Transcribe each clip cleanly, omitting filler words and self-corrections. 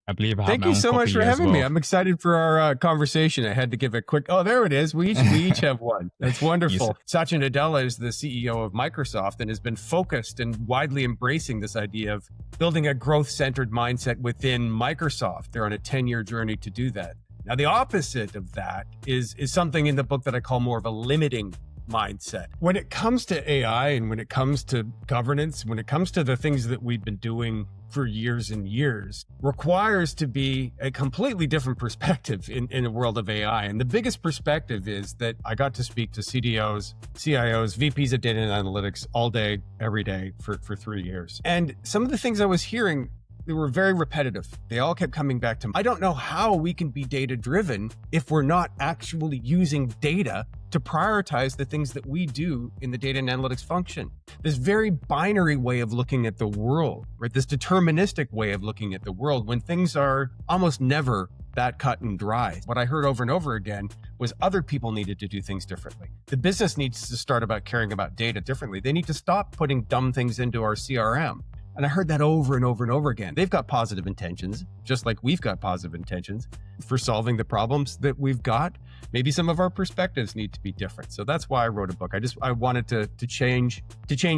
I believe I have Thank my you own so much copy for as having me. well. I'm excited for our conversation. I had to give a quick, oh, there it is. We each have one. That's wonderful. Satya Nadella is the CEO of Microsoft and has been focused and widely embracing this idea of building a growth-centered mindset within Microsoft. They're on a 10-year journey to do that. Now, the opposite of that is something in the book that I call more of a limiting mindset. When it comes to AI and when it comes to governance, when it comes to the things that we've been doing for years and years, requires to be a completely different perspective in a world of AI. And the biggest perspective is that I got to speak to CDOs, CIOs, VPs of data and analytics all day, every day for 3 years. And some of the things I was hearing, they were very repetitive. They all kept coming back to, I don't know how we can be data-driven if we're not actually using data to prioritize the things that we do in the data and analytics function. This very binary way of looking at the world, right? This deterministic way of looking at the world when things are almost never that cut and dry. What I heard over and over again was other people needed to do things differently. The business needs to start about caring about data differently. They need to stop putting dumb things into our CRM. And I heard that over and over and over again. They've got positive intentions, just like we've got positive intentions for solving the problems that we've got. Maybe some of our perspectives need to be different. So that's why I wrote a book. I wanted to change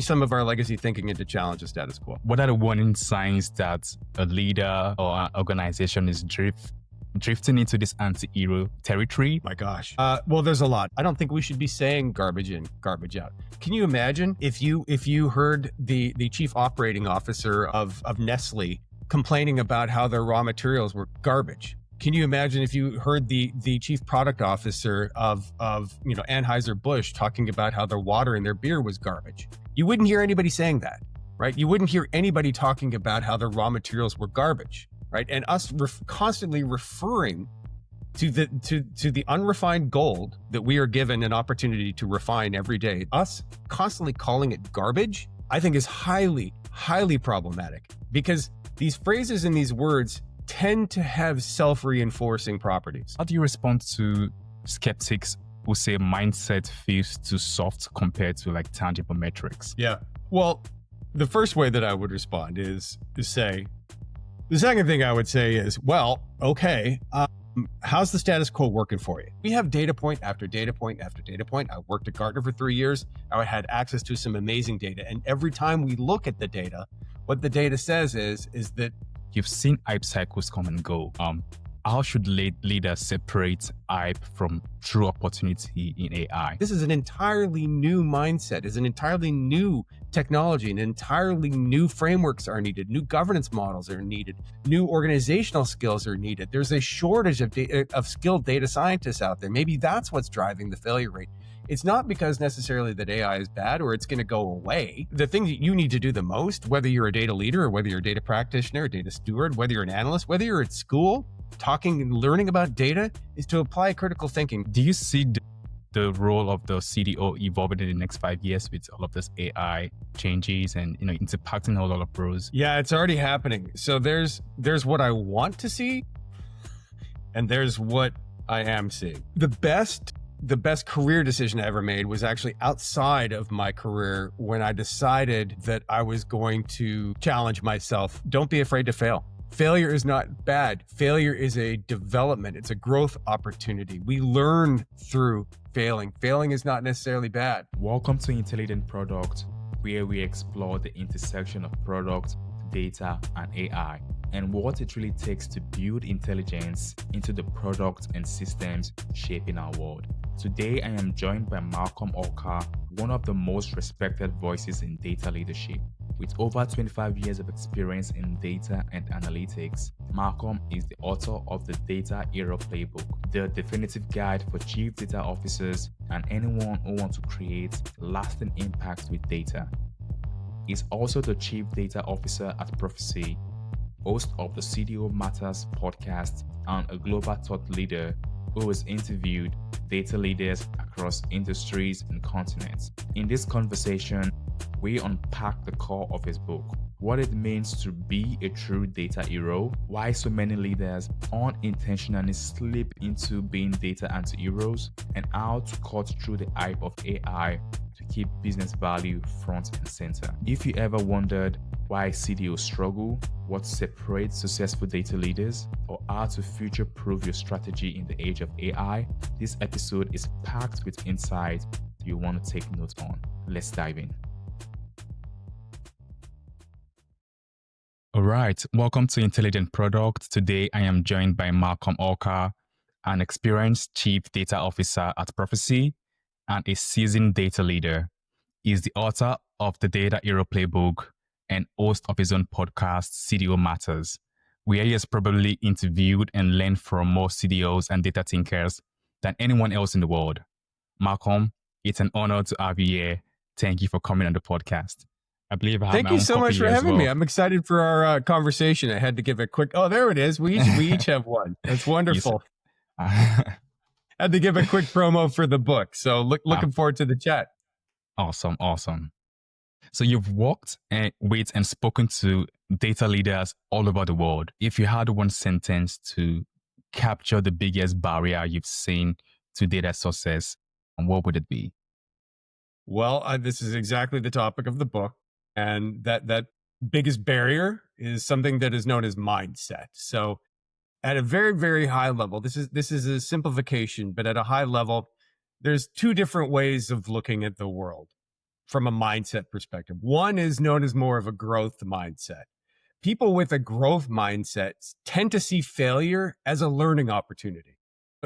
some of our legacy thinking and to challenge the status quo. What are the warning signs that a leader or an organization is drifting into this anti-hero territory? My gosh. Well, there's a lot. I don't think we should be saying garbage in, garbage out. Can you imagine if you heard the chief operating officer of Nestle complaining about how their raw materials were garbage? Can you imagine if you heard the chief product officer of Anheuser-Busch talking about how their water in their beer was garbage? You wouldn't hear anybody saying that, right? You wouldn't hear anybody talking about how their raw materials were garbage. Right, and us constantly referring to the unrefined gold that we are given an opportunity to refine every day. Us constantly calling it garbage, I think, is highly, highly problematic because these phrases and these words tend to have self-reinforcing properties. How do you respond to skeptics who say mindset feels too soft compared to like tangible metrics? Yeah, well, the first way that I would respond is to say. The second thing I would say is, well, okay, how's the status quo working for you? We have data point after data point after data point. I worked at Gartner for 3 years. I had access to some amazing data. And every time we look at the data, what the data says is that you've seen hype cycles come and go. How should leaders separate hype from true opportunity in AI? This is an entirely new mindset, is an entirely new technology, and entirely new frameworks are needed. New governance models are needed. New organizational skills are needed. There's a shortage of skilled data scientists out there. Maybe that's what's driving the failure rate. It's not because necessarily that AI is bad or it's going to go away. The thing that you need to do the most, whether you're a data leader or whether you're a data practitioner, a data steward, whether you're an analyst, whether you're at school, talking and learning about data, is to apply critical thinking. Do you see the role of the CDO evolving in the next 5 years with all of this AI changes and it's impacting a lot of roles? Yeah, it's already happening. So there's what I want to see, and there's what I am seeing. The best career decision I ever made was actually outside of my career when I decided that I was going to challenge myself. Don't be afraid to fail. Failure is not bad. Failure is a development. It's a growth opportunity. We learn through failing. Failing is not necessarily bad. Welcome to Intelligent Product, where we explore the intersection of product, data, and AI, and what it really takes to build intelligence into the products and systems shaping our world. Today, I am joined by Malcolm Olka, one of the most respected voices in data leadership. With over 25 years of experience in data and analytics, Malcolm is the author of the Data Hero Playbook, the definitive guide for chief data officers and anyone who wants to create lasting impact with data. He's also the chief data officer at Profisee, host of the CDO Matters Podcast, and a global thought leader who has interviewed data leaders across industries and continents. In this conversation, we unpack the core of his book, what it means to be a true data hero, why so many leaders unintentionally slip into being data anti-heroes, and how to cut through the hype of AI to keep business value front and center. If you ever wondered why CDOs struggle, what separates successful data leaders, or how to future-proof your strategy in the age of AI, this episode is packed with insights you want to take notes on. Let's dive in. All right, welcome to Intelligent Product. Today, I am joined by Malcolm Orka, an experienced Chief Data Officer at Profisee and a seasoned data leader. He is the author of the Data Hero Playbook and host of his own podcast, CDO Matters, where he has probably interviewed and learned from more CDOs and data thinkers than anyone else in the world. Malcolm, it's an honor to have you here. Thank you for coming on the podcast. I believe I have Thank my you own so copy much for here as having well. me. I'm excited for our conversation. I had to give a quick, oh, there it is. We each have one. That's wonderful. Had to give a quick promo for the book. So looking forward to the chat. Awesome. So you've worked with and spoken to data leaders all over the world. If you had one sentence to capture the biggest barrier you've seen to data success, what would it be? Well, this is exactly the topic of the book. And that biggest barrier is something that is known as mindset. So at a very, very high level, this is a simplification, but at a high level, there's two different ways of looking at the world from a mindset perspective. One is known as more of a growth mindset. People with a growth mindset tend to see failure as a learning opportunity.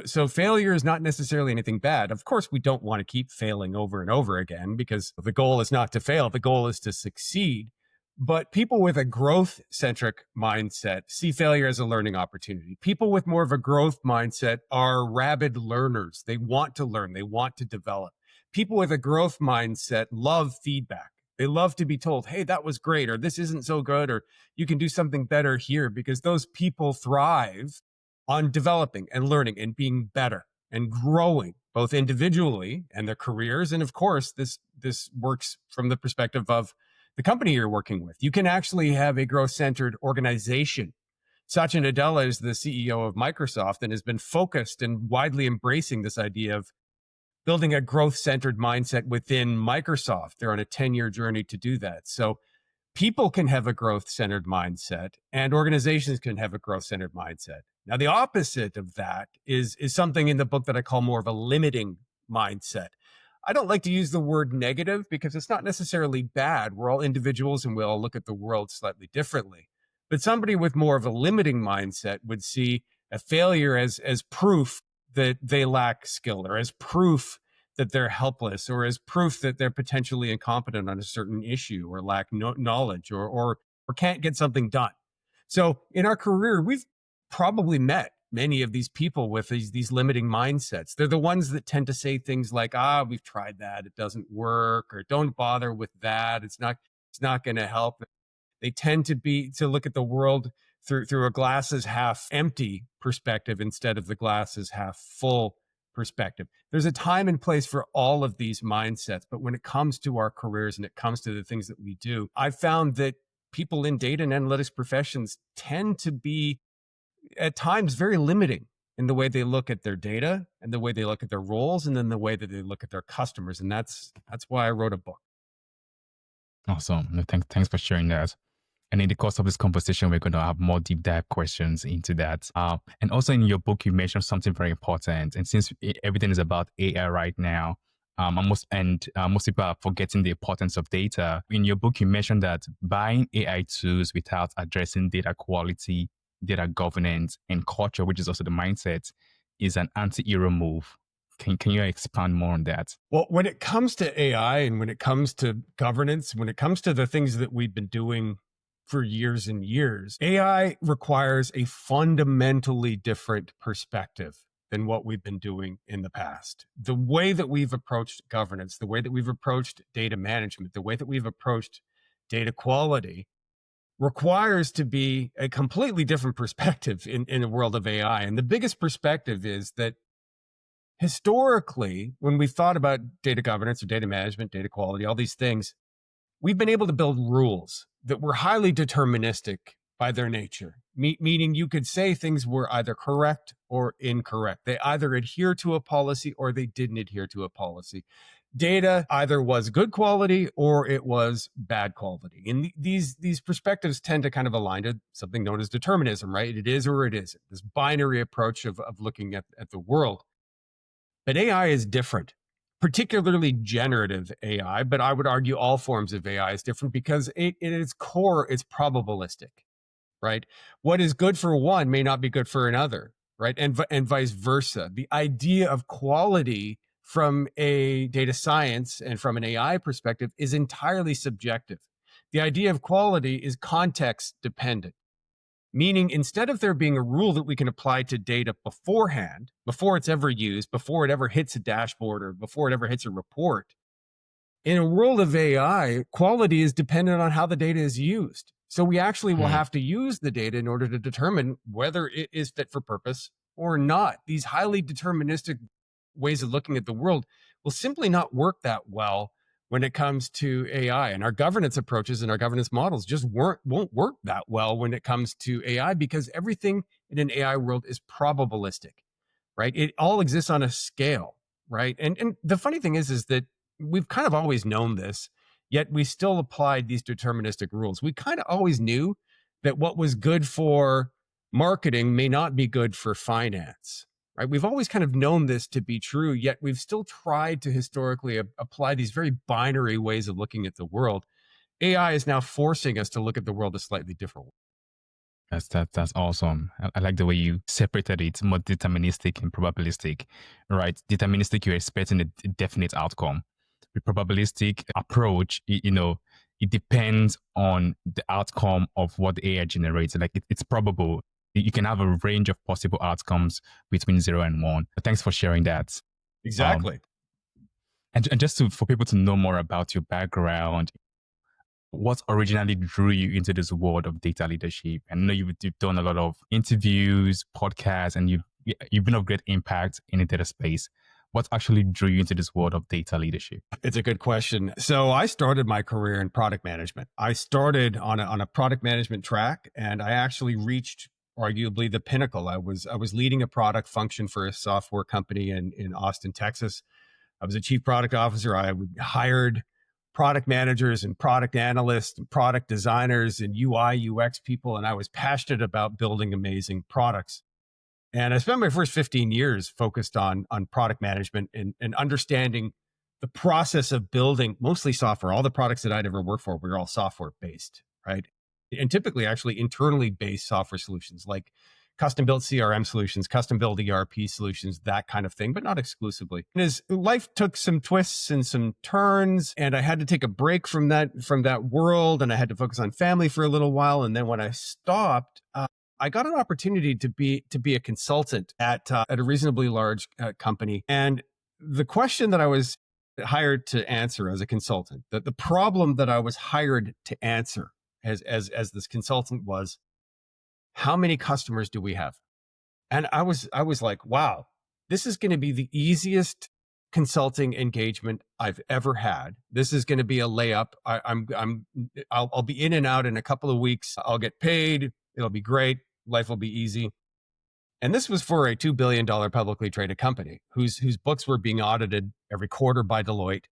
So failure is not necessarily anything bad. Of course, we don't want to keep failing over and over again because the goal is not to fail. The goal is to succeed. But people with a growth-centric mindset see failure as a learning opportunity. People with more of a growth mindset are rabid learners. They want to learn. They want to develop. People with a growth mindset love feedback. They love to be told, hey, that was great, or this isn't so good, or you can do something better here, because those people thrive on developing and learning and being better and growing, both individually and their careers. And of course, this works from the perspective of the company you're working with. You can actually have a growth-centered organization. Satya Nadella is the CEO of Microsoft and has been focused and widely embracing this idea of building a growth-centered mindset within Microsoft. They're on a 10-year journey to do that. So people can have a growth-centered mindset and organizations can have a growth-centered mindset. Now, the opposite of that is something in the book that I call more of a limiting mindset. I don't like to use the word negative because it's not necessarily bad. We're all individuals and we all look at the world slightly differently. But somebody with more of a limiting mindset would see a failure as proof that they lack skill, or as proof that they're helpless, or as proof that they're potentially incompetent on a certain issue, or lack knowledge, or can't get something done. So in our career, we've probably met many of these people with these limiting mindsets. They're the ones that tend to say things like, we've tried that, it doesn't work, or don't bother with that, it's not going to help. They tend to look at the world through a glasses half empty perspective instead of the glasses half full perspective. There's a time and place for all of these mindsets, but when it comes to our careers and it comes to the things that we do, I've found that people in data and analytics professions tend to be at times very limiting in the way they look at their data and the way they look at their roles and then the way that they look at their customers. And that's why I wrote a book. Awesome. Thanks for sharing that. And in the course of this conversation, we're going to have more deep dive questions into that. And also in your book, you mentioned something very important. And since everything is about AI right now, most people are forgetting the importance of data. In your book, you mentioned that buying AI tools without addressing data quality, data governance, and culture, which is also the mindset, is an anti-hero move. Can you expand more on that? Well, when it comes to AI and when it comes to governance, when it comes to the things that we've been doing for years and years, AI requires a fundamentally different perspective than what we've been doing in the past. The way that we've approached governance, the way that we've approached data management, the way that we've approached data quality requires to be a completely different perspective in a world of AI. And the biggest perspective is that historically, when we've thought about data governance or data management, data quality, all these things, we've been able to build rules that were highly deterministic by their nature, meaning you could say things were either correct or incorrect. They either adhere to a policy or they didn't adhere to a policy. data either was good quality or it was bad quality. And these perspectives tend to kind of align to something known as determinism, right? It is or it isn't, this binary approach of looking at the world. But AI is different, particularly generative AI, but I would argue all forms of AI is different because at its core, it's probabilistic, right? What is good for one may not be good for another, right? And vice versa. The idea of quality from a data science and from an AI perspective is entirely subjective. The idea of quality is context dependent, meaning instead of there being a rule that we can apply to data beforehand, before it's ever used, before it ever hits a dashboard or before it ever hits a report, in a world of AI, quality is dependent on how the data is used. So we actually will have to use the data in order to determine whether it is fit for purpose or not. These highly deterministic ways of looking at the world will simply not work that well when it comes to AI. And our governance approaches and our governance models just won't work that well when it comes to AI because everything in an AI world is probabilistic, right? It all exists on a scale, right? And the funny thing is that we've kind of always known this, yet we still applied these deterministic rules. We kind of always knew that what was good for marketing may not be good for finance, right? We've always kind of known this to be true, yet we've still tried to historically apply these very binary ways of looking at the world. AI is now forcing us to look at the world a slightly different way. That's awesome. I like the way you separated it, more deterministic and probabilistic, right? Deterministic, you're expecting a definite outcome. The probabilistic approach, it depends on the outcome of what the AI generates. Like it's probable. You can have a range of possible outcomes between 0 and 1. But thanks for sharing that. Exactly. And just for people to know more about your background, what originally drew you into this world of data leadership? And I know you've done a lot of interviews, podcasts, and you've been of great impact in the data space. What actually drew you into this world of data leadership? It's a good question. So I started my career in product management. I started on a product management track, and I actually reached arguably the pinnacle. I was leading a product function for a software company in Austin, Texas. I was a chief product officer. I hired product managers and product analysts and product designers and UI, UX people, and I was passionate about building amazing products. And I spent my first 15 years focused on product management and understanding the process of building mostly software. All the products that I'd ever worked for were all software based, right? And typically actually internally based software solutions like custom built CRM solutions, custom built ERP solutions, that kind of thing, but not exclusively. And as life took some twists and some turns, and I had to take a break from that world, and I had to focus on family for a little while. And then when I stopped, I got an opportunity to be a consultant at a reasonably large company. And the question that I was hired to answer as a consultant, the problem that I was hired to answer as this consultant was, how many customers do we have? And I was like, wow, this is going to be the easiest consulting engagement I've ever had. This is going to be a layup. I'll be in and out in a couple of weeks. I'll get paid. It'll be great. Life will be easy. And this was for a $2 billion publicly traded company whose books were being audited every quarter by Deloitte.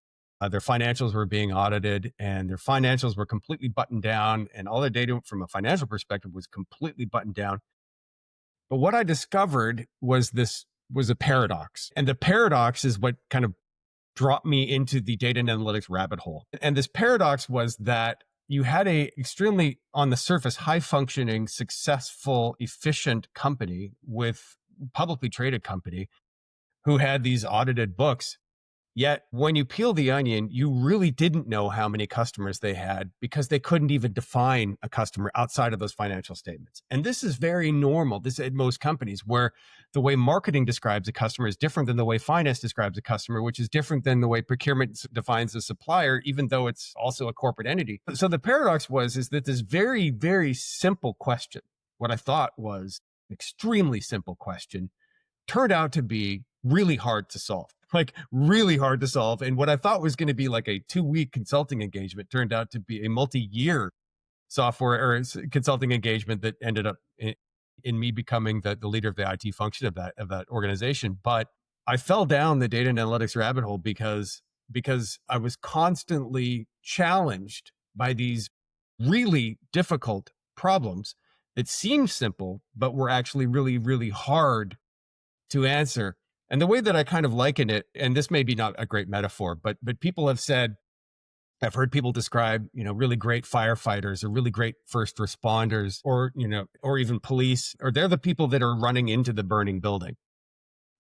Their financials were being audited, and their financials were completely buttoned down, and all their data from a financial perspective was completely buttoned down. But what I discovered was a paradox. And the paradox is what kind of dropped me into the data and analytics rabbit hole. And this paradox was that you had a extremely, on the surface, high functioning, successful, efficient company with publicly traded company who had these audited books. Yet when you peel the onion, you really didn't know how many customers they had because they couldn't even define a customer outside of those financial statements. And this is very normal. This is at most companies where the way marketing describes a customer is different than the way finance describes a customer, which is different than the way procurement defines a supplier, even though it's also a corporate entity. So the paradox is that this very, very simple question, what I thought was extremely simple question, turned out to be really hard to solve. Really hard to solve. And what I thought was going to be like a 2-week consulting engagement turned out to be a multi-year software or consulting engagement that ended up in me becoming the leader of the IT function of that organization. But I fell down the data and analytics rabbit hole because because I was constantly challenged by these really difficult problems that seemed simple, but were actually really, really hard to answer. And the way that I kind of liken it, and this may be not a great metaphor, but people have said, I've heard people describe, really great firefighters or really great first responders or, or even police, or they're the people that are running into the burning building.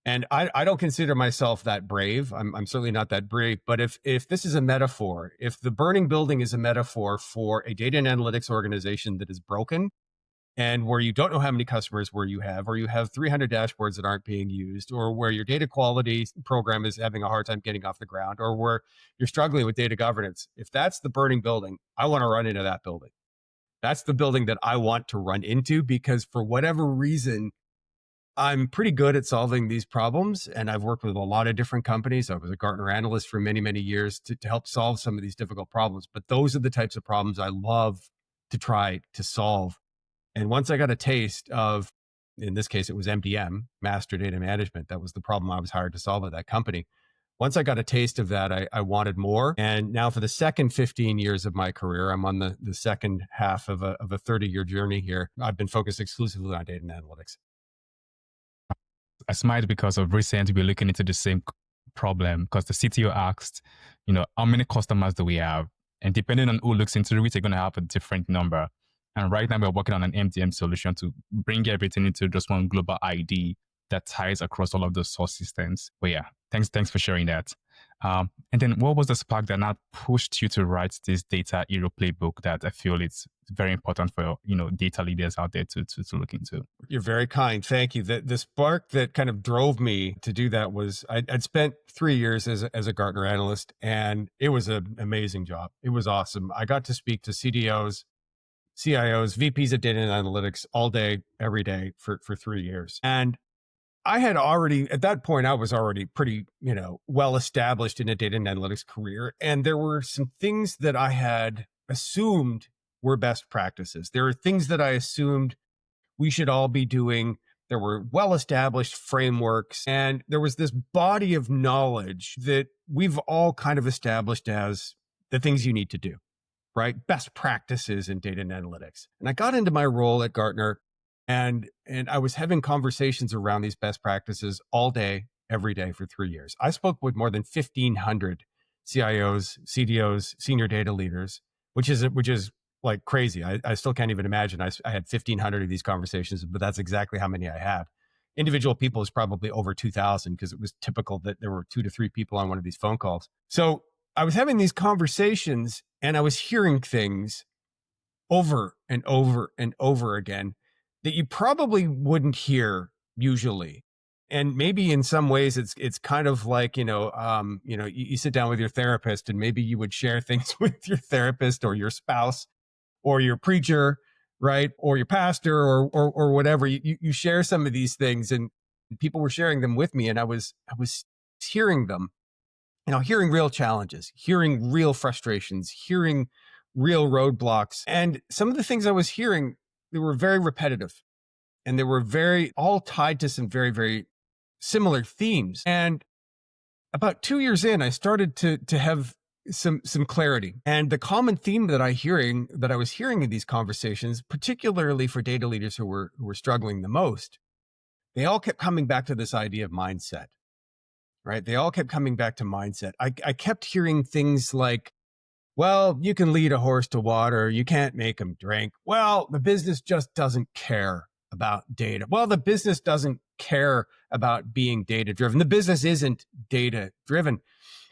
And I don't consider myself that brave. I'm certainly not that brave. But if this is a metaphor, if the burning building is a metaphor for a data and analytics organization that is broken and where you don't know how many customers or you have 300 dashboards that aren't being used, or where your data quality program is having a hard time getting off the ground, or where you're struggling with data governance, if that's the burning building, I want to run into that building. That's the building that I want to run into, because for whatever reason, I'm pretty good at solving these problems, and I've worked with a lot of different companies. I was a Gartner analyst for many, many years to help solve some of these difficult problems. But those are the types of problems I love to try to solve. And once I got a taste of, in this case, it was MDM, Master Data Management. That was the problem I was hired to solve at that company. Once I got a taste of that, I wanted more. And now for the second 15 years of my career, I'm on the second half of a 30-year journey here. I've been focused exclusively on data and analytics. I smiled because of recent we're looking into the same problem, because the CTO asked, how many customers do we have? And depending on who looks into it, they're going to have a different number. And right now we're working on an MDM solution to bring everything into just one global ID that ties across all of the source systems. But yeah, thanks for sharing that. And then what was the spark that now pushed you to write this Data Hero Playbook that I feel it's very important for data leaders out there to look into? You're very kind. Thank you. The spark that kind of drove me to do that was I'd spent 3 years as a Gartner analyst, and it was an amazing job. It was awesome. I got to speak to CDOs, CIOs, VPs of data and analytics all day, every day for 3 years. And I had already, at that point, I was already pretty, well established in a data and analytics career. And there were some things that I had assumed were best practices. There are things that I assumed we should all be doing. There were well-established frameworks, and there was this body of knowledge that we've all kind of established as the things you need to do, right? Best practices in data and analytics. And I got into my role at Gartner, and I was having conversations around these best practices all day, every day for 3 years. I spoke with more than 1,500 CIOs, CDOs, senior data leaders, which is like crazy. I still can't even imagine. I had 1,500 of these conversations, but that's exactly how many I had. Individual people is probably over 2,000, because it was typical that there were 2 to 3 people on one of these phone calls. So I was having these conversations, and I was hearing things over and over and over again that you probably wouldn't hear usually. And maybe in some ways it's kind of like, you sit down with your therapist, and maybe you would share things with your therapist or your spouse or your preacher, right? Or your pastor or whatever. You share some of these things, and people were sharing them with me, and I was hearing them, hearing real challenges, hearing real frustrations, hearing real roadblocks. And some of the things I was hearing, they were very repetitive, and they were all tied to some very, very similar themes. And about 2 years in, I started to have some clarity. And the common theme that I was hearing in these conversations, particularly for data leaders who were struggling the most, they all kept coming back to this idea of mindset, right? They all kept coming back to mindset. I kept hearing things like, well, you can lead a horse to water, you can't make him drink. Well, the business just doesn't care about data. Well, the business doesn't care about being data driven. The business isn't data driven.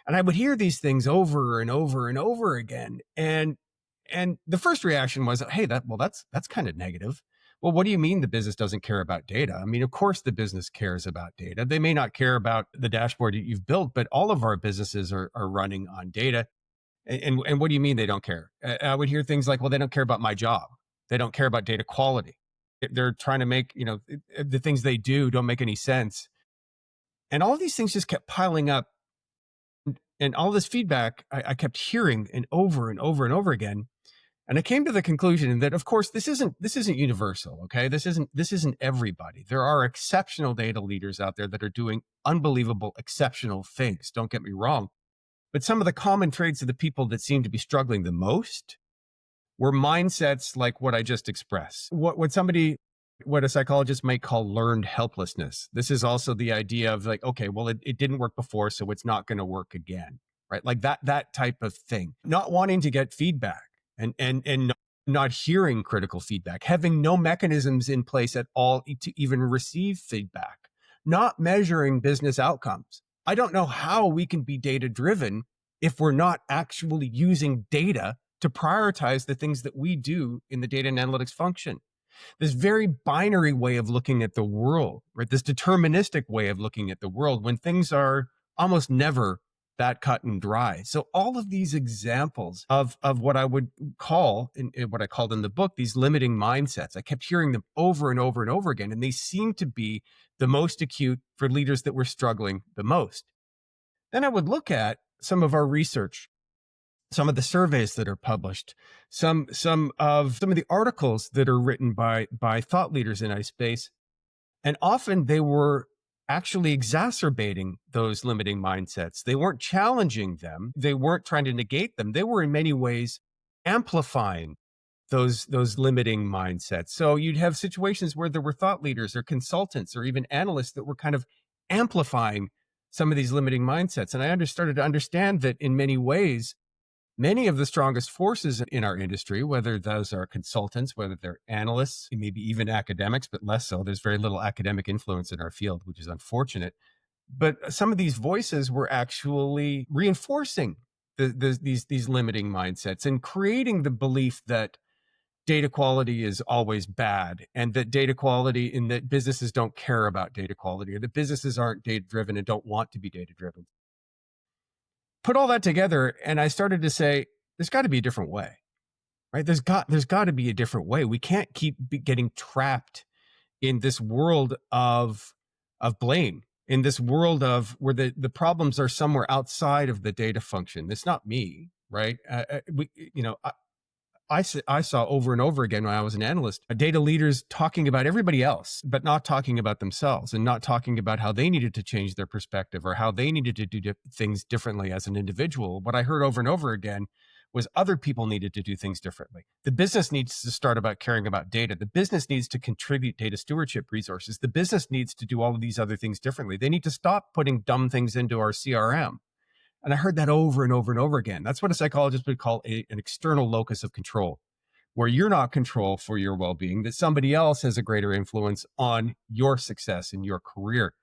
And I would hear these things over and over and over again. And the first reaction was, hey, that's kind of negative. Well, what do you mean the business doesn't care about data? I mean, of course the business cares about data. They may not care about the dashboard that you've built, but all of our businesses are running on data. And what do you mean they don't care? I would hear things like, well, they don't care about my job. They don't care about data quality. They're trying to make, the things they do don't make any sense. And all of these things just kept piling up. And all this feedback I kept hearing and over and over and over again. And I came to the conclusion that, of course, this isn't universal. Okay. This isn't everybody. There are exceptional data leaders out there that are doing unbelievable, exceptional things. Don't get me wrong. But some of the common traits of the people that seem to be struggling the most were mindsets like what I just expressed. What a psychologist might call learned helplessness. This is also the idea of like, okay, well, it didn't work before, so it's not going to work again, right? Like that type of thing. Not wanting to get feedback and not hearing critical feedback, having no mechanisms in place at all to even receive feedback, not measuring business outcomes. I don't know how we can be data driven if we're not actually using data to prioritize the things that we do in the data and analytics function. This very binary way of looking at the world, right? This deterministic way of looking at the world when things are almost never that cut and dry. So all of these examples of what I would call, what I called in the book, these limiting mindsets, I kept hearing them over and over and over again. And they seem to be the most acute for leaders that were struggling the most. Then I would look at some of our research, some of the surveys that are published, some of the articles that are written by thought leaders in iSpace, and often they were actually exacerbating those limiting mindsets. They weren't challenging them. They weren't trying to negate them. They were in many ways amplifying those limiting mindsets. So you'd have situations where there were thought leaders or consultants or even analysts that were kind of amplifying some of these limiting mindsets. And I started to understand that in many ways, many of the strongest forces in our industry, whether those are consultants, whether they're analysts, maybe even academics, but less so. There's very little academic influence in our field, which is unfortunate. But some of these voices were actually reinforcing these limiting mindsets and creating the belief that data quality is always bad, and that data quality, and that businesses don't care about data quality, or that businesses aren't data driven and don't want to be data driven. Put all that together, and I started to say, there's got to be a different way, right? There's got to be a different way. We can't keep getting trapped in this world of blame, in this world of where the problems are somewhere outside of the data function. It's not me, right? I saw over and over again when I was an analyst, data leaders talking about everybody else, but not talking about themselves, and not talking about how they needed to change their perspective or how they needed to do things differently as an individual. What I heard over and over again was other people needed to do things differently. The business needs to start about caring about data. The business needs to contribute data stewardship resources. The business needs to do all of these other things differently. They need to stop putting dumb things into our CRM. And I heard that over and over and over again. That's what a psychologist would call an external locus of control, where you're not control for your well-being, that somebody else has a greater influence on your success in your career.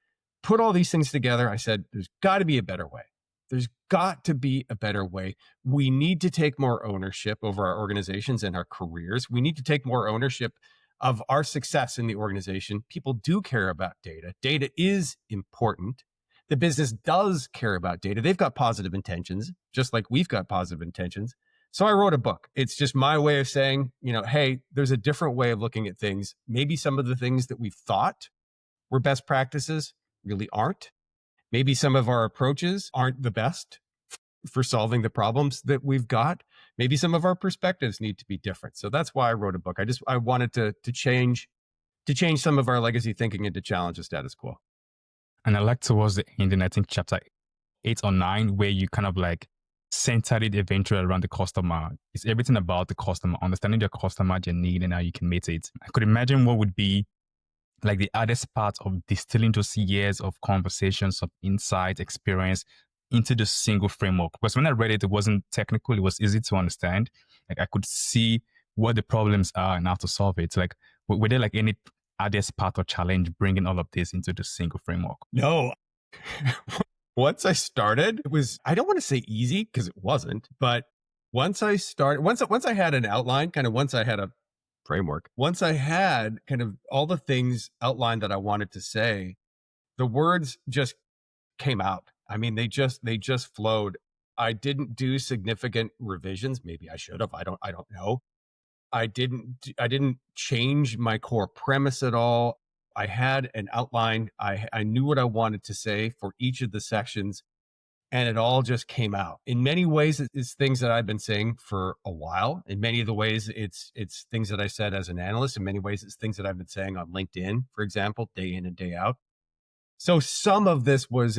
Put all these things together. I said, there's got to be a better way. There's got to be a better way. We need to take more ownership over our organizations and our careers. We need to take more ownership of our success in the organization. People do care about data. Data is important. The business does care about data. They've got positive intentions, just like we've got positive intentions. So I wrote a book. It's just my way of saying, hey, there's a different way of looking at things. Maybe some of the things that we thought were best practices really aren't. Maybe some of our approaches aren't the best for solving the problems that we've got. Maybe some of our perspectives need to be different. So that's why I wrote a book. I wanted to change some of our legacy thinking and to challenge the status quo. And I like towards the end, and I think chapter 8 or 9, where you kind of like centered it eventually around the customer. It's everything about the customer, understanding your customer, their need, and how you can meet it. I could imagine what would be like the hardest part of distilling those years of conversations, of insight, experience into the single framework. Because when I read it, it wasn't technical. It was easy to understand. Like I could see what the problems are and how to solve it. Like, were there like any hardest part or challenge bringing all of this into the single framework? No. Once I started, it was, I don't want to say easy because it wasn't, but once I had an outline, once I had a framework, once I had kind of all the things outlined that I wanted to say, the words just came out. I mean, they just flowed. I didn't do significant revisions. Maybe I should have. I don't know. I didn't change my core premise at all. I had an outline. I knew what I wanted to say for each of the sections, and it all just came out. In many ways, it's things that I've been saying for a while. In many of the ways, it's things that I said as an analyst. In many ways, it's things that I've been saying on LinkedIn, for example, day in and day out. So some of this was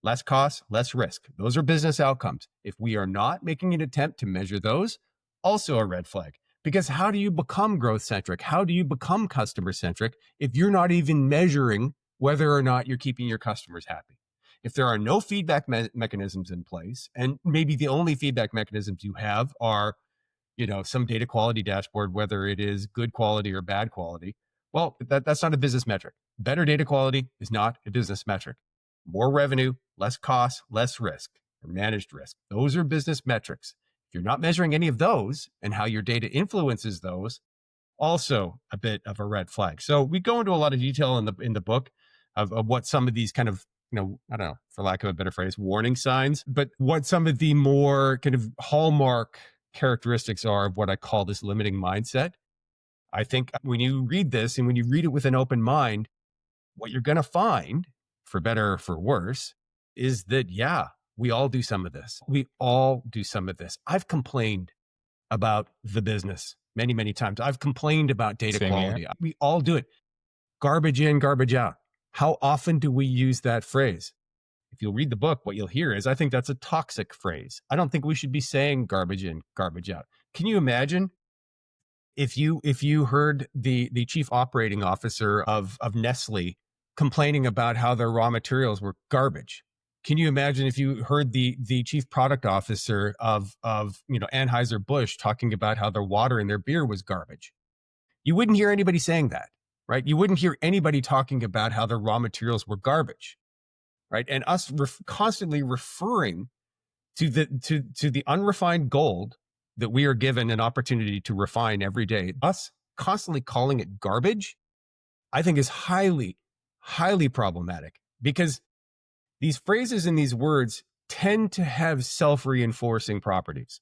less cost, less risk. Those are business outcomes. If we are not making an attempt to measure those, also a red flag. Because how do you become growth centric? How do you become customer centric if you're not even measuring whether or not you're keeping your customers happy? If there are no feedback mechanisms in place, and maybe the only feedback mechanisms you have are, some data quality dashboard, whether it is good quality or bad quality, well, that's not a business metric. Better data quality is not a business metric. More revenue, less cost, less risk, or managed risk. Those are business metrics. If you're not measuring any of those and how your data influences those, also a bit of a red flag. So we go into a lot of detail in the book of what some of these kind of, I don't know, for lack of a better phrase, warning signs, but what some of the more kind of hallmark characteristics are of what I call this limiting mindset. I think when you read this and when you read it with an open mind, what you're going to find, for better or for worse, is that, yeah, we all do some of this. We all do some of this. I've complained about the business many, many times. I've complained about data quality. Here. We all do it. Garbage in, garbage out. How often do we use that phrase? If you'll read the book, what you'll hear is, I think that's a toxic phrase. I don't think we should be saying garbage in, garbage out. Can you imagine if you heard the chief operating officer of Nestle complaining about how their raw materials were garbage? Can you imagine if you heard the chief product officer of Anheuser-Busch talking about how their water in their beer was garbage? You wouldn't hear anybody saying that, right? You wouldn't hear anybody talking about how their raw materials were garbage, right? And us constantly referring to the unrefined gold that we are given an opportunity to refine every day, us constantly calling it garbage, I think is highly, highly problematic, because these phrases and these words tend to have self-reinforcing properties,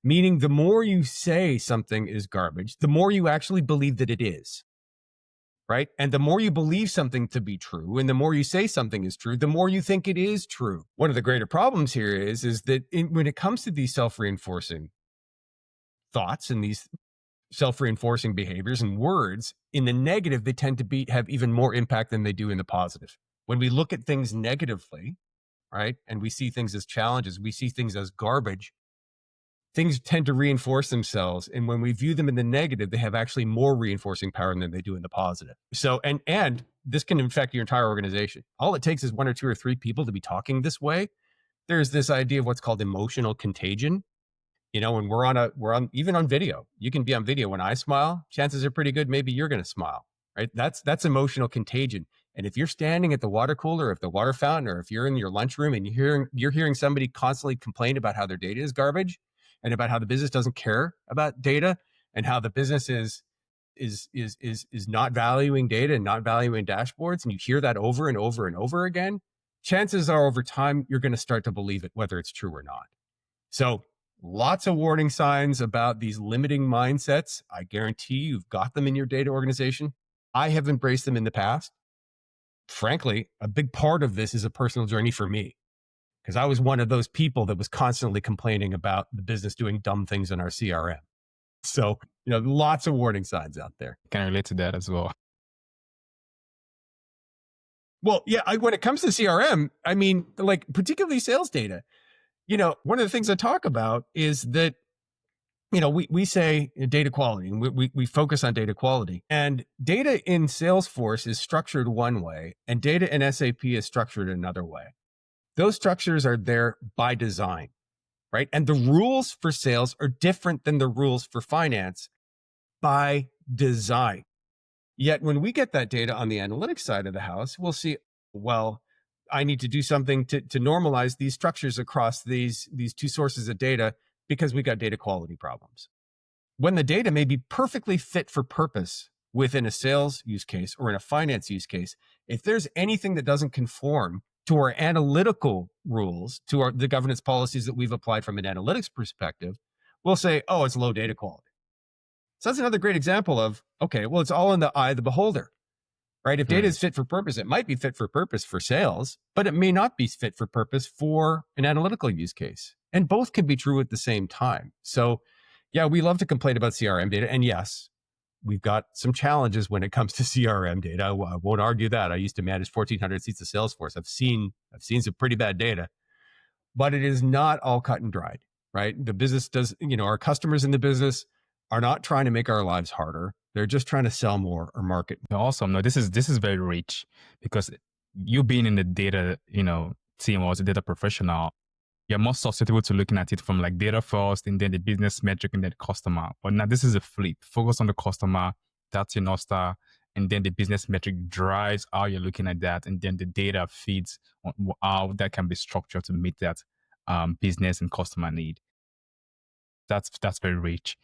meaning the more you say something is garbage, the more you actually believe that it is, right? And the more you believe something to be true, and the more you say something is true, the more you think it is true. One of the greater problems here is that when it comes to these self-reinforcing thoughts and these self-reinforcing behaviors and words, in the negative, they tend to have even more impact than they do in the positive. When we look at things negatively, right, and we see things as challenges, we see things as garbage, things tend to reinforce themselves. And when we view them in the negative, they have actually more reinforcing power than they do in the positive. So, and this can affect your entire organization. All it takes is one or two or three people to be talking this way. There's this idea of what's called emotional contagion. When we're on even on video, you can be on video. When I smile, chances are pretty good maybe you're going to smile, right? That's emotional contagion. And if you're standing at the water cooler, or at the water fountain, or if you're in your lunchroom and you're hearing somebody constantly complain about how their data is garbage, and about how the business doesn't care about data, and how the business is not valuing data and not valuing dashboards, and you hear that over and over and over again, chances are over time you're going to start to believe it, whether it's true or not. So lots of warning signs about these limiting mindsets. I guarantee you've got them in your data organization. I have embraced them in the past. Frankly, a big part of this is a personal journey for me, because I was one of those people that was constantly complaining about the business doing dumb things in our CRM. So, lots of warning signs out there. Can I relate to that as well? Well, yeah, when it comes to CRM, I mean, like particularly sales data, one of the things I talk about is that, we say data quality, and we focus on data quality, and data in Salesforce is structured one way and data in SAP is structured another way. Those structures are there by design, right? And the rules for sales are different than the rules for finance by design. Yet when we get that data on the analytics side of the house, we'll see, well, I need to do something to normalize these structures across these two sources of data because we got data quality problems. When the data may be perfectly fit for purpose within a sales use case or in a finance use case, if there's anything that doesn't conform to our analytical rules, to the governance policies that we've applied from an analytics perspective, we'll say, oh, it's low data quality. So that's another great example of, okay, well, it's all in the eye of the beholder, right? If data is fit for purpose, it might be fit for purpose for sales, but it may not be fit for purpose for an analytical use case. And both can be true at the same time. So yeah, we love to complain about CRM data. And yes, we've got some challenges when it comes to CRM data. I won't argue that. I used to manage 1,400 seats of Salesforce. I've seen some pretty bad data, but it is not all cut and dried, right? The business does, our customers in the business are not trying to make our lives harder. They're just trying to sell more or market. Awesome. No, this is very rich, because you being in the data, team, or as a data professional, you're more susceptible to looking at it from like data first, and then the business metric, and then the customer. But now this is a flip. Focus on the customer. That's your North Star. And then the business metric drives how you're looking at that. And then the data feeds on how that can be structured to meet that business and customer need. That's very rich.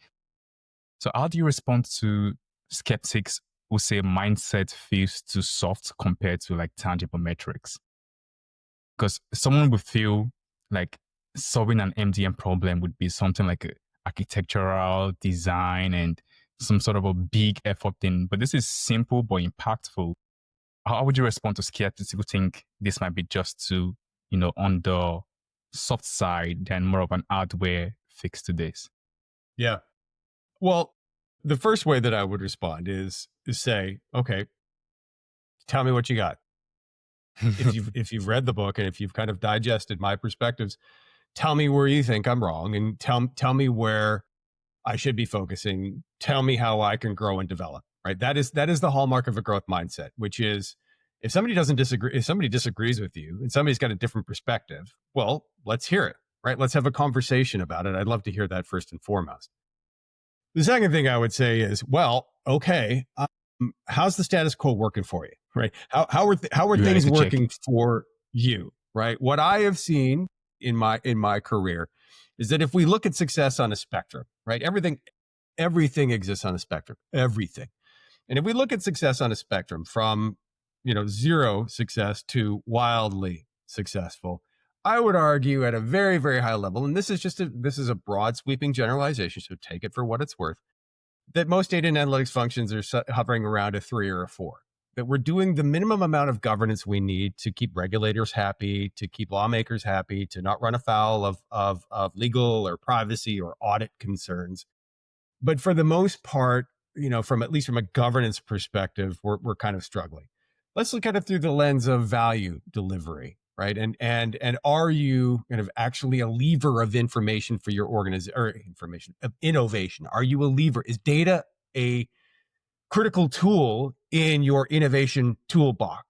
So how do you respond to skeptics who say mindset feels too soft compared to like tangible metrics? Because someone would feel like solving an MDM problem would be something like a architectural design and some sort of a big effort thing. But this is simple but impactful. How would you respond to skeptics who think this might be just too, on the soft side than more of an hardware fix to this? Yeah. Well, the first way that I would respond is say, okay, tell me what you got. If you've read the book and if you've kind of digested my perspectives, tell me where you think I'm wrong, and tell me where I should be focusing. Tell me how I can grow and develop. Right. That is the hallmark of a growth mindset, which is if somebody disagrees with you and somebody's got a different perspective, well, let's hear it. Right. Let's have a conversation about it. I'd love to hear that first and foremost. The second thing I would say is, well, okay, how's the status quo working for you? Right? How are things working for you? Right? What I have seen in my career is that if we look at success on a spectrum, right? Everything exists on a spectrum. Everything. And if we look at success on a spectrum from, zero success to wildly successful, I would argue at a very, very high level, and this is a broad sweeping generalization, so take it for what it's worth, that most data and analytics functions are hovering around a 3 or a 4. That we're doing the minimum amount of governance we need to keep regulators happy, to keep lawmakers happy, to not run afoul of legal or privacy or audit concerns. But for the most part, from at least from a governance perspective, we're kind of struggling. Let's look at it through the lens of value delivery. Right. And are you kind of actually a lever of information for your organization, or information of innovation? Are you a lever? Is data a critical tool in your innovation toolbox?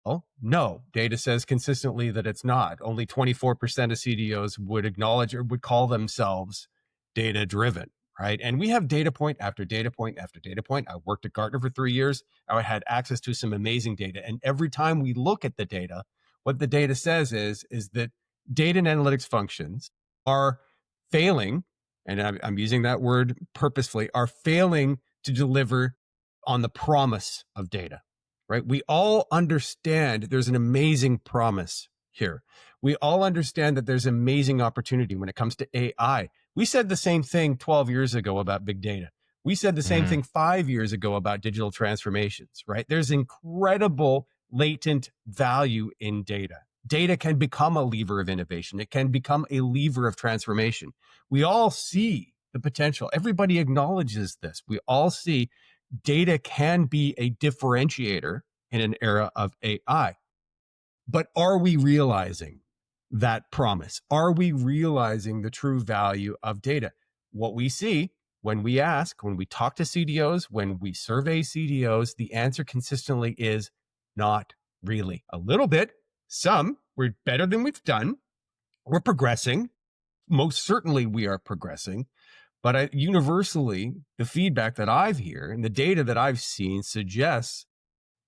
Well, no. Data says consistently that it's not. Only 24% of CDOs would acknowledge or would call themselves data driven. Right. And we have data point after data point after data point. I worked at Gartner for 3 years. I had access to some amazing data. And every time we look at the data, what the data says is that data and analytics functions are failing, and I'm using that word purposefully, are failing to deliver on the promise of data, right? We all understand there's an amazing promise here. We all understand that there's amazing opportunity when it comes to AI. We said the same thing 12 years ago about big data. We said the same thing 5 years ago about digital transformations, right? There's incredible latent value in data. Data can become a lever of innovation. It can become a lever of transformation. We all see the potential. Everybody acknowledges this. We all see data can be a differentiator in an era of AI. But are we realizing that promise? Are we realizing the true value of data? What we see when we talk to CDOs, when we survey CDOs, the answer consistently is not really. A little bit. Some. We're better than we've done. We're progressing. Most certainly we are progressing. But universally, the feedback that I've heard and the data that I've seen suggests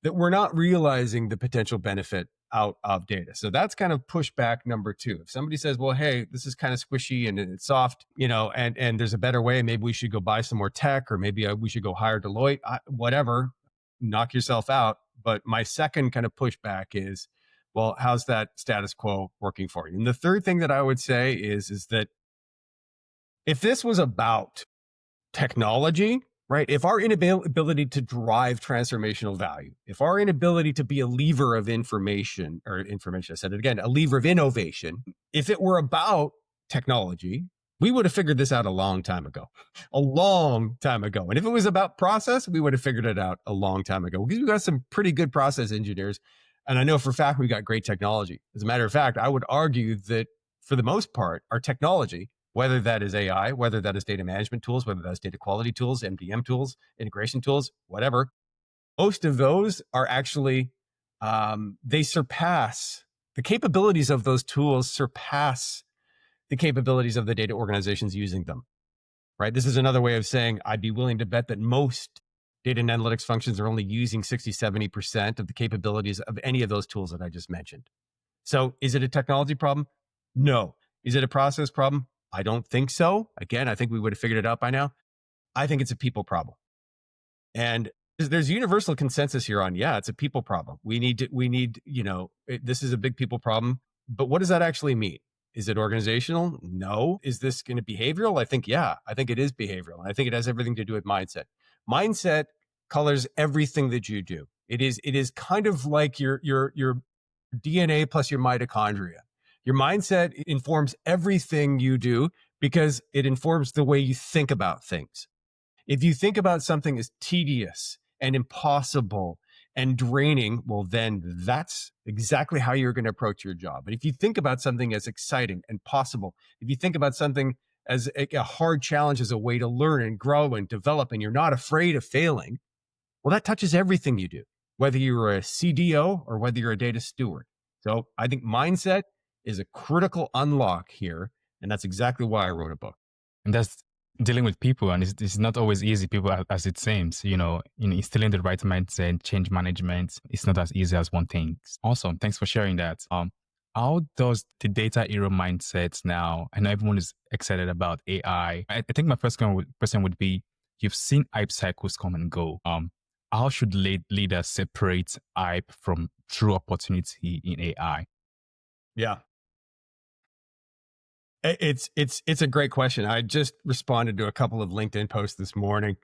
that we're not realizing the potential benefit out of data. So that's kind of pushback number 2. If somebody says, well, hey, this is kind of squishy and it's soft, and there's a better way, maybe we should go buy some more tech, or maybe we should go hire Deloitte, whatever, knock yourself out. But my second kind of pushback is, well, how's that status quo working for you? And the third thing that I would say is that if this was about technology, right? If our inability to drive transformational value, if our inability to be a lever of information, I said it again, a lever of innovation, if it were about technology, we would have figured this out a long time ago. A long time ago. And if it was about process, we would have figured it out a long time ago because we got some pretty good process engineers. And I know for a fact we got great technology. As a matter of fact, I would argue that for the most part, our technology, whether that is AI, whether that is data management tools, whether that's data quality tools, MDM tools, integration tools, whatever, most of those are actually, they surpass the capabilities of those tools, surpass the capabilities of the data organizations using them, right? This is another way of saying I'd be willing to bet that most data and analytics functions are only using 60, 70% of the capabilities of any of those tools that I just mentioned. So is it a technology problem? No. Is it a process problem? I don't think so. Again, I think we would have figured it out by now. I think it's a people problem. And there's universal consensus here on, yeah, it's a people problem. We need, this is a big people problem, but what does that actually mean? Is it organizational? No. Is this going to behavioral? I think, yeah, I think it is behavioral. I think it has everything to do with mindset. Mindset colors everything that you do. It is kind of like your DNA plus your mitochondria. Your mindset informs everything you do because it informs the way you think about things. If you think about something as tedious and impossible and draining, well, then that's exactly how you're going to approach your job. But if you think about something as exciting and possible, if you think about something as a hard challenge as a way to learn and grow and develop, and you're not afraid of failing, well, that touches everything you do, whether you're a CDO or whether you're a data steward. So I think mindset is a critical unlock here. And that's exactly why I wrote a book. And that's dealing with people, and it's not always easy, people, as it seems. Instilling the right mindset, change management, it's not as easy as one thinks. Awesome. Thanks for sharing that. How does the Data Hero mindset now, I know everyone is excited about AI. I think my first question would be, you've seen hype cycles come and go. How should leaders separate hype from true opportunity in AI? Yeah. It's a great question. I just responded to a couple of LinkedIn posts this morning,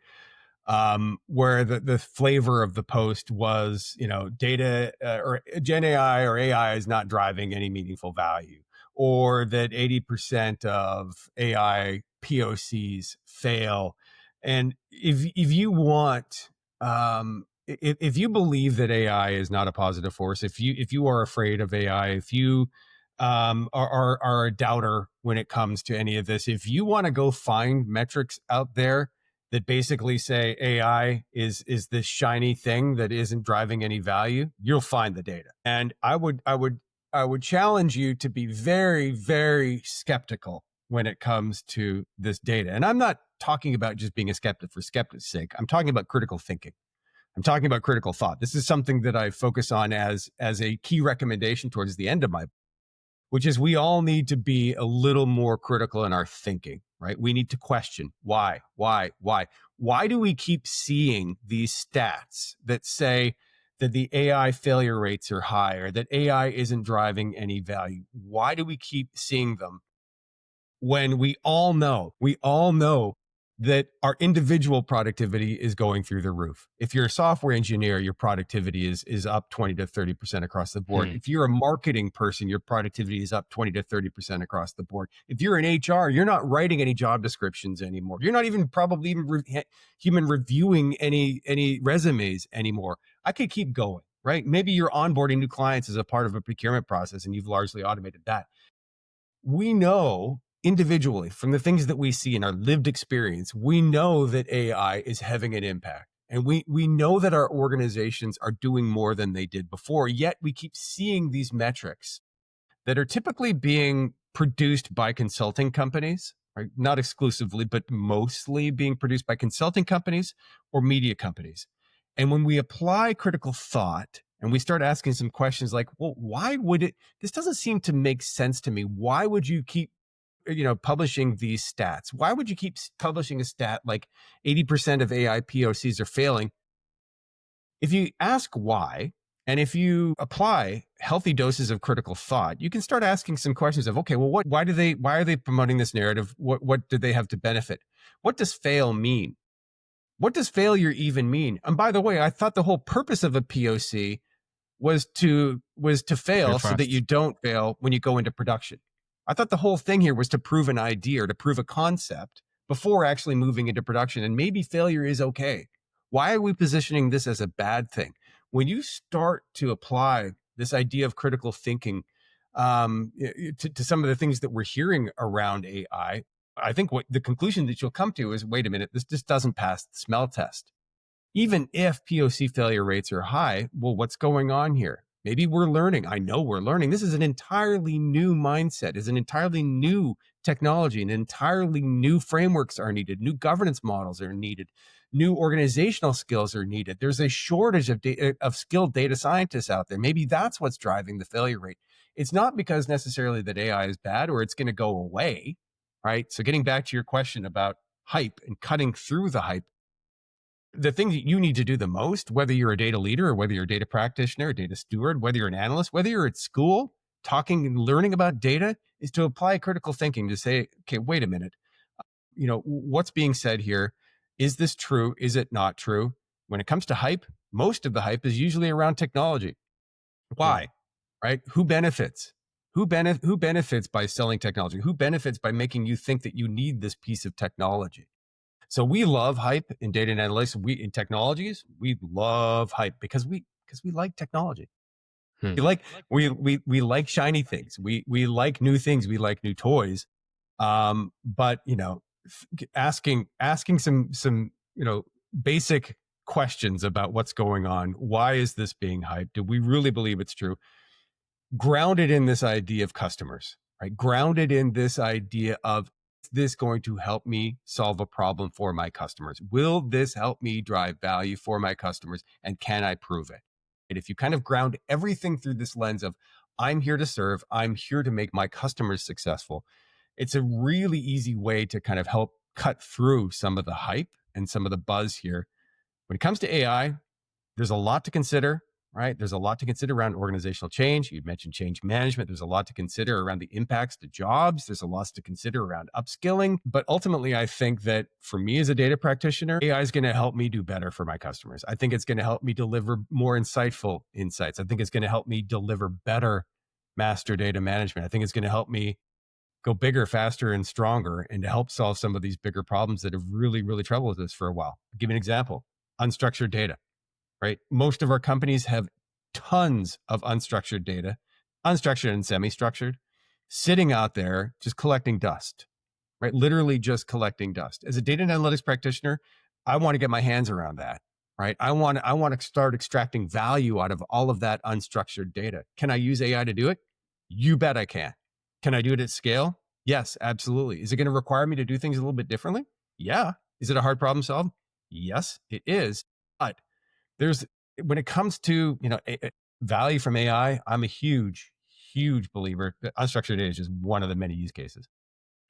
where the flavor of the post was, data or Gen AI or AI is not driving any meaningful value, or that 80% of AI POCs fail. And if you want, if you believe that AI is not a positive force, if you are afraid of AI, if you are a doubter when it comes to any of this, if you want to go find metrics out there that basically say AI is this shiny thing that isn't driving any value, you'll find the data. And I would challenge you to be very, very skeptical when it comes to this data. And I'm not talking about just being a skeptic for skeptic's sake. I'm talking about critical thinking. I'm talking about critical thought. This is something that I focus on as a key recommendation towards the end of my book, which is we all need to be a little more critical in our thinking, right? We need to question why? Why do we keep seeing these stats that say that the AI failure rates are high, or that AI isn't driving any value? Why do we keep seeing them when we all know that our individual productivity is going through the roof? If you're a software engineer, your productivity is up 20 to 30% across the board. If you're a marketing person, your productivity is up 20 to 30% across the board. If you're in HR, you're not writing any job descriptions anymore. You're not even human reviewing any resumes anymore. I could keep going, right? Maybe you're onboarding new clients as a part of a procurement process and you've largely automated that. We know individually from the things that we see in our lived experience, we know that AI is having an impact. And we know that our organizations are doing more than they did before, yet we keep seeing these metrics that are typically being produced by consulting companies, right? Not exclusively, but mostly being produced by consulting companies or media companies. And when we apply critical thought and we start asking some questions like, well, why would this doesn't seem to make sense to me. Why would you keep publishing these stats? Why would you keep publishing a stat like 80% of AI POCs are failing? If you ask why, and if you apply healthy doses of critical thought, you can start asking some questions of, okay, well, why are they promoting this narrative? What do they have to benefit? What does fail mean? What does failure even mean? And by the way, I thought the whole purpose of a POC was to fail so that you don't fail when you go into production. I thought the whole thing here was to prove an idea or to prove a concept before actually moving into production. And maybe failure is okay. Why are we positioning this as a bad thing? When you start to apply this idea of critical thinking to some of the things that we're hearing around AI, I think what the conclusion that you'll come to is, wait a minute, this just doesn't pass the smell test. Even if POC failure rates are high, well, what's going on here? Maybe we're learning. I know we're learning. This is an entirely new mindset, is an entirely new technology, and entirely new frameworks are needed. New governance models are needed. New organizational skills are needed. There's a shortage of skilled data scientists out there. Maybe that's what's driving the failure rate. It's not because necessarily that AI is bad or it's going to go away, right? So getting back to your question about hype and cutting through the hype, the thing that you need to do the most, whether you're a data leader or whether you're a data practitioner, a data steward, whether you're an analyst, whether you're at school talking and learning about data, is to apply critical thinking to say, okay, wait a minute, what's being said here? Is this true? Is it not true? When it comes to hype, most of the hype is usually around technology. Why? Right? Who benefits? Who benefits by selling technology? Who benefits by making you think that you need this piece of technology? So we love hype in data and analytics. In technologies, we love hype because we like technology. We like shiny things. We like new things. We like new toys. But asking some basic questions about what's going on. Why is this being hyped? Do we really believe it's true? Grounded in this idea of customers, right? Grounded in this idea of, is this going to help me solve a problem for my customers? Will this help me drive value for my customers? And can I prove it? And if you kind of ground everything through this lens of, I'm here to serve, I'm here to make my customers successful, it's a really easy way to kind of help cut through some of the hype and some of the buzz here. When it comes to AI, there's a lot to consider, right? There's a lot to consider around organizational change. You mentioned change management. There's a lot to consider around the impacts to jobs. There's a lot to consider around upskilling. But ultimately, I think that for me as a data practitioner, AI is going to help me do better for my customers. I think it's going to help me deliver more insightful insights. I think it's going to help me deliver better master data management. I think it's going to help me go bigger, faster, and stronger, and to help solve some of these bigger problems that have really, really troubled us for a while. I'll give you an example: unstructured data. Right? Most of our companies have tons of unstructured data, unstructured and semi-structured, sitting out there just collecting dust, right? Literally just collecting dust. As a data and analytics practitioner, I want to get my hands around that, right? I want to start extracting value out of all of that unstructured data. Can I use AI to do it? You bet I can. Can I do it at scale? Yes, absolutely. Is it going to require me to do things a little bit differently? Yeah. Is it a hard problem to solve? Yes, it is. But when it comes to value from AI, I'm a huge believer that unstructured data is just one of the many use cases.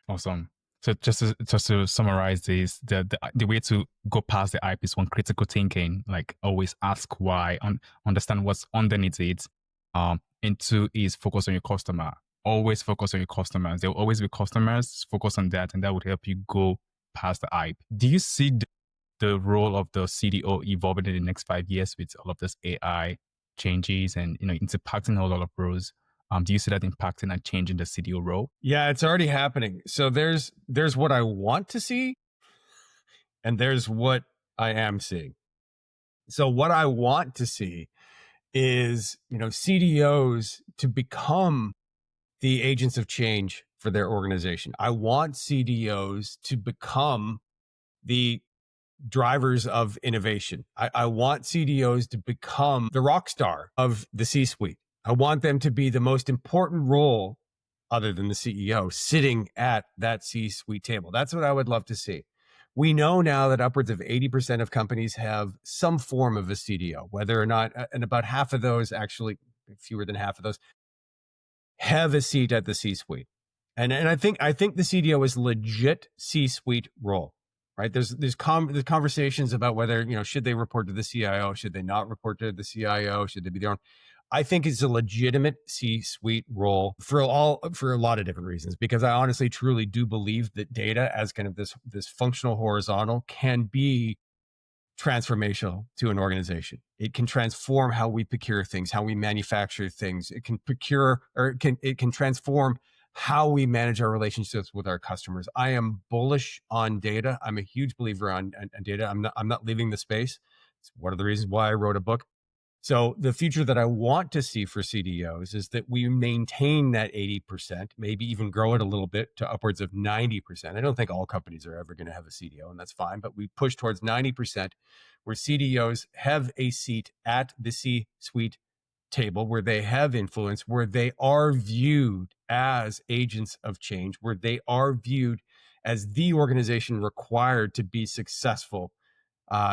Awesome. So just to summarize this, the way to go past the hype is one, critical thinking, like always ask why, understand what's underneath it. And two is focus on your customer. Always focus on your customers. There will always be customers. Focus on that, and that would help you go past the hype. Do you see the role of the CDO evolving in the next 5 years with all of this AI changes and it's impacting a lot of roles? Do you see that impacting and changing the CDO role? Yeah, it's already happening. So there's what I want to see, and there's what I am seeing. So what I want to see is CDOs to become the agents of change for their organization. I want CDOs to become the drivers of innovation. I want CDOs to become the rock star of the C-suite. I want them to be the most important role, other than the CEO, sitting at that C-suite table. That's what I would love to see. We know now that upwards of 80% of companies have some form of a CDO, whether or not, and about half of those, actually fewer than half of those, have a seat at the C-suite. And I think the CDO is legit C-suite role. Right. There's conversations about whether, should they report to the CIO? Should they not report to the CIO? Should they be their own? I think it's a legitimate C-suite role for a lot of different reasons, because I honestly, truly do believe that data as kind of this functional horizontal can be transformational to an organization. It can transform how we procure things, how we manufacture things. It can procure, or it can transform how we manage our relationships with our customers. I am bullish on data. I'm a huge believer on data. I'm not leaving the space. It's one of the reasons why I wrote a book. So the future that I want to see for CDOs is that we maintain that 80%, maybe even grow it a little bit to upwards of 90%. I don't think all companies are ever going to have a CDO, and that's fine, but we push towards 90% where CDOs have a seat at the C-suite table, where they have influence, where they are viewed as agents of change, where they are viewed as the organization required to be successful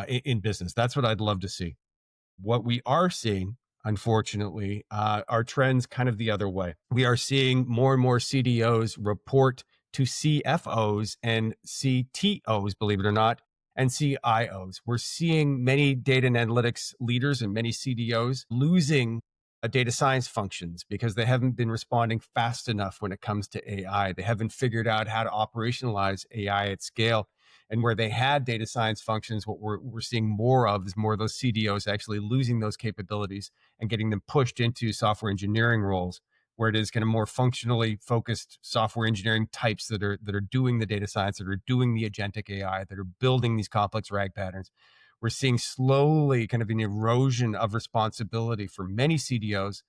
in business. That's what I'd love to see. What we are seeing, unfortunately, are trends kind of the other way. We are seeing more and more CDOs report to CFOs and CTOs, believe it or not, and CIOs. We're seeing many data and analytics leaders and many CDOs losing data science functions because they haven't been responding fast enough when it comes to AI. They haven't figured out how to operationalize AI at scale. And where they had data science functions, what we're seeing more of is more of those CDOs actually losing those capabilities and getting them pushed into software engineering roles, where it is kind of more functionally focused software engineering types that are doing the data science, that are doing the agentic AI, that are building these complex RAG patterns. We're seeing slowly kind of an erosion of responsibility for many CDOs,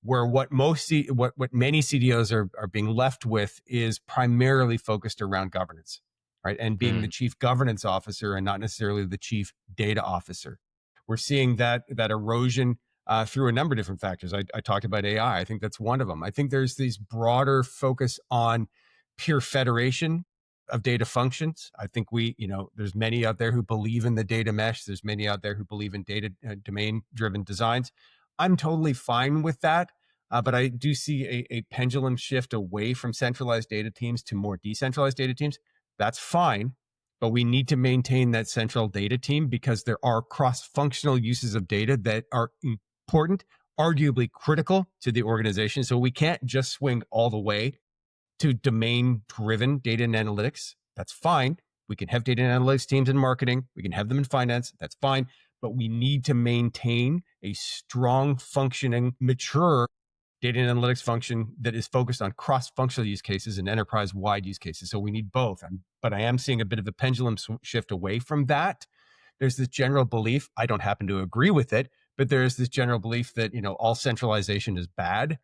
where what many CDOs are being left with is primarily focused around governance, right? And being the chief governance officer and not necessarily the chief data officer. We're seeing that erosion through a number of different factors. I talked about AI. I think that's one of them. I think there's this broader focus on pure federation of data functions. I think there's many out there who believe in the data mesh. There's many out there who believe in data domain-driven designs. I'm totally fine with that. But I do see a pendulum shift away from centralized data teams to more decentralized data teams. That's fine, but we need to maintain that central data team because there are cross-functional uses of data that are important, arguably critical to the organization. So we can't just swing all the way to domain-driven data and analytics. That's fine. We can have data and analytics teams in marketing. We can have them in finance. That's fine. But we need to maintain a strong, functioning, mature data and analytics function that is focused on cross-functional use cases and enterprise-wide use cases. So we need both. But I am seeing a bit of a pendulum shift away from that. There's this general belief, I don't happen to agree with it, but there's this general belief that, all centralization is bad.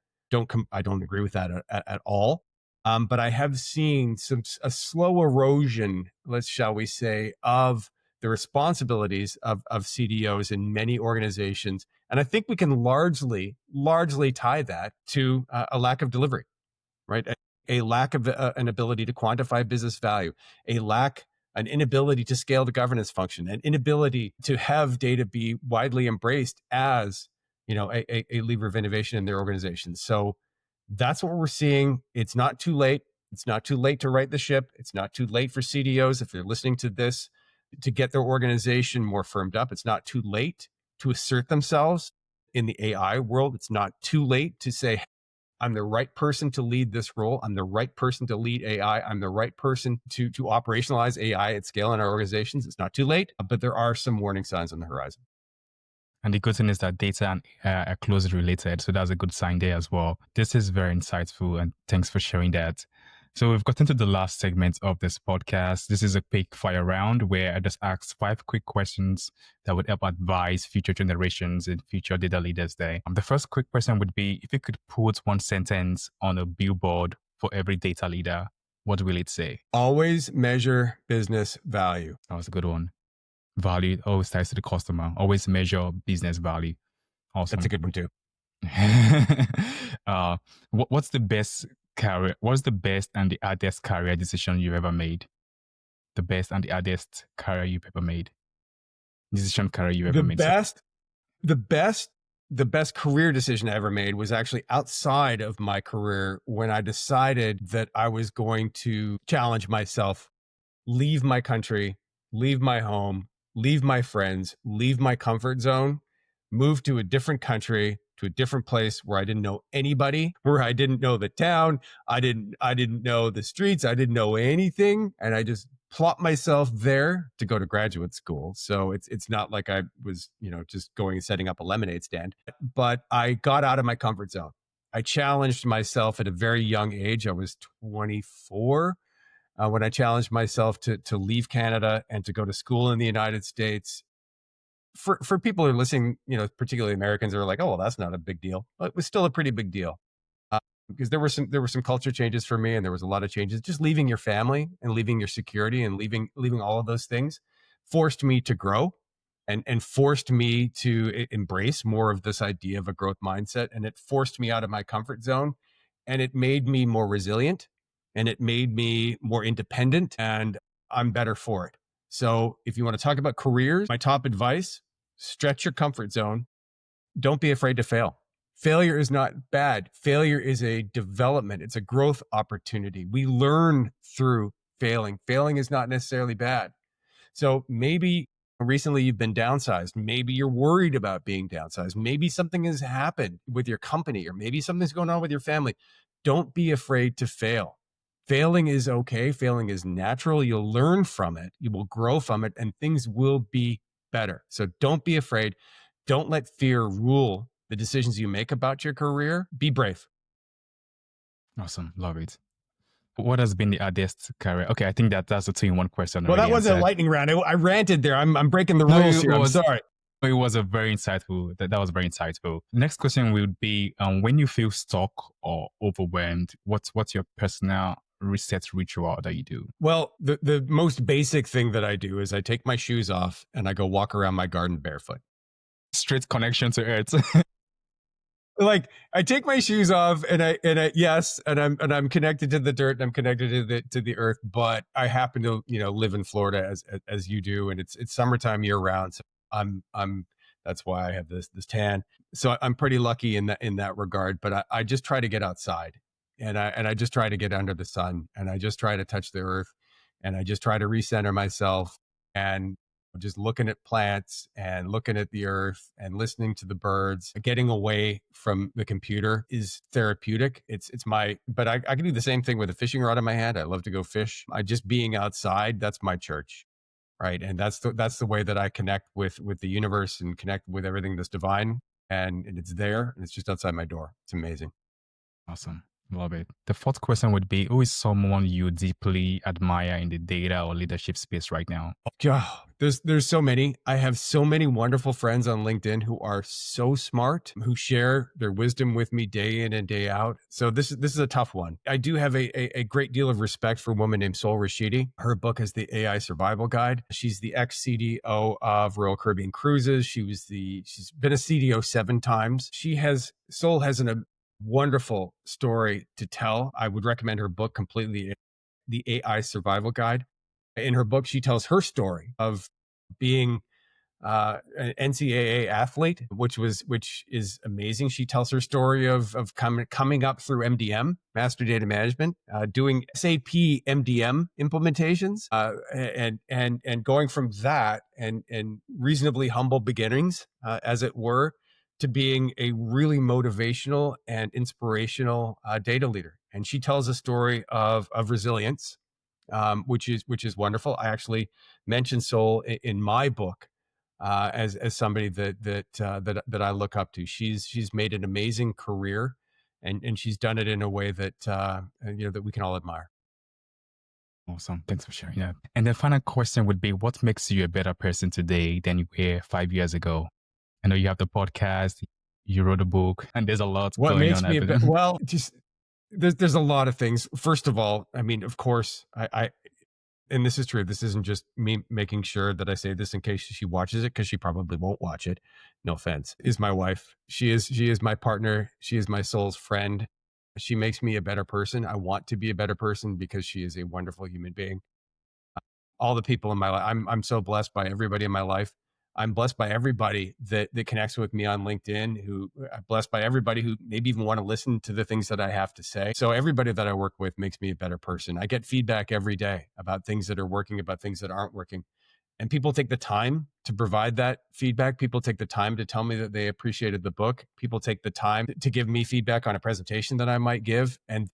I don't agree with that at all. But I have seen a slow erosion, shall we say, of the responsibilities of CDOs in many organizations. And I think we can largely tie that to a lack of delivery, right? A lack of an ability to quantify business value, an inability to scale the governance function, an inability to have data be widely embraced as, a lever of innovation in their organizations. So that's what we're seeing. It's not too late. It's not too late to right the ship. It's not too late for CDOs, if they're listening to this, to get their organization more firmed up. It's not too late to assert themselves in the AI world. It's not too late to say, I'm the right person to lead this role. I'm the right person to lead AI. I'm the right person to operationalize AI at scale in our organizations. It's not too late, but there are some warning signs on the horizon. And the good thing is that data and AI are closely related. So that's a good sign there as well. This is very insightful, and thanks for sharing that. So we've gotten to the last segment of this podcast. This is a quick fire round where I just ask 5 quick questions that would help advise future generations and future data leaders there. The first quick question would be, if you could put one sentence on a billboard for every data leader, what will it say? Always measure business value. That was a good one. Value always ties to the customer. Always measure business value. Awesome. That's a good one too. What's the best and the hardest career decision you've ever made? The best and the hardest career you've ever made. Decision career you ever made. The best career decision I ever made was actually outside of my career, when I decided that I was going to challenge myself, leave my country, leave my home, leave my friends, leave my comfort zone, move to a different country, to a different place where I didn't know anybody, where I didn't know the town, I didn't know the streets, I didn't know anything, and I just plopped myself there to go to graduate school. So it's not like I was, just going and setting up a lemonade stand, but I got out of my comfort zone. I challenged myself at a very young age. I was 24 when I challenged myself to leave Canada and to go to school in the United States. For people who are listening, particularly Americans, are like, oh, well, that's not a big deal. But it was still a pretty big deal because there were some culture changes for me, and there was a lot of changes. Just leaving your family and leaving your security and leaving all of those things forced me to grow and forced me to embrace more of this idea of a growth mindset. And it forced me out of my comfort zone, and it made me more resilient, and it made me more independent, and I'm better for it. So if you want to talk about careers, my top advice: stretch your comfort zone. Don't be afraid to fail. Failure is not bad. Failure is a development. It's a growth opportunity. We learn through failing. Failing is not necessarily bad. So maybe recently you've been downsized. Maybe you're worried about being downsized. Maybe something has happened with your company, or maybe something's going on with your family. Don't be afraid to fail. Failing is okay. Failing is natural. You'll learn from it. You will grow from it, and things will be better. So don't be afraid. Don't let fear rule the decisions you make about your career. Be brave. Awesome. Love it. What has been the hardest career? Okay, I think that's a 2-in-1 question. Well, that wasn't a lightning round. I ranted there. I'm breaking the rules here. I'm sorry. It was a very insightful. That was very insightful. Next question would be: when you feel stuck or overwhelmed, what's your personal reset ritual that you do? Well, the most basic thing that I do is I take my shoes off and I go walk around my garden barefoot. Straight connection to earth. Like, I take my shoes off and I'm connected to the dirt and I'm connected to the earth, but I happen to, live in Florida as you do. And it's summertime year round. So I'm that's why I have this tan. So I'm pretty lucky in that regard, but I just try to get outside and I just try to get under the sun, and I just try to touch the earth, and I just try to recenter myself, and just looking at plants and looking at the earth and listening to the birds. Getting away from the computer is therapeutic. But I can do the same thing with a fishing rod in my hand. I love to go fish. Just being outside, that's my church, right? And that's the way that I connect with the universe and connect with everything that's divine. And it's there, and it's just outside my door. It's amazing. Awesome. Love it. The fourth question would be: who is someone you deeply admire in the data or leadership space right now? Oh, there's so many. I have so many wonderful friends on LinkedIn who are so smart, who share their wisdom with me day in and day out. So this is a tough one. I do have a great deal of respect for a woman named Sol Rashidi. Her book is the AI Survival Guide. She's the ex-CDO of Royal Caribbean Cruises. She's been a CDO 7 times. Sol has a wonderful story to tell. I would recommend her book completely, the AI Survival Guide. In her book, she tells her story of being an NCAA athlete, which is amazing. She tells her story of coming up through MDM, Master Data Management, doing SAP MDM implementations, and going from that and reasonably humble beginnings, as it were, to being a really motivational and inspirational data leader. And she tells a story of resilience, which is wonderful. I actually mentioned Sol in my book as somebody that I look up to. She's made an amazing career, and she's done it in a way that that we can all admire. Awesome. Thanks for sharing that. And the final question would be: what makes you a better person today than you were 5 years ago? I know you have the podcast, you wrote a book, and there's a lot what going makes on. Me well, just there's a lot of things. First of all, I mean, of course, I and this is true. This isn't just me making sure that I say this in case she watches it, because she probably won't watch it. No offense. Is my wife. She is my partner. She is my soul's friend. She makes me a better person. I want to be a better person because she is a wonderful human being. All the people in my life, I'm so blessed by everybody in my life. I'm blessed by everybody that connects with me on LinkedIn, I'm blessed by everybody who maybe even want to listen to the things that I have to say. So everybody that I work with makes me a better person. I get feedback every day about things that are working, about things that aren't working. And people take the time to provide that feedback. People take the time to tell me that they appreciated the book. People take the time to give me feedback on a presentation that I might give, and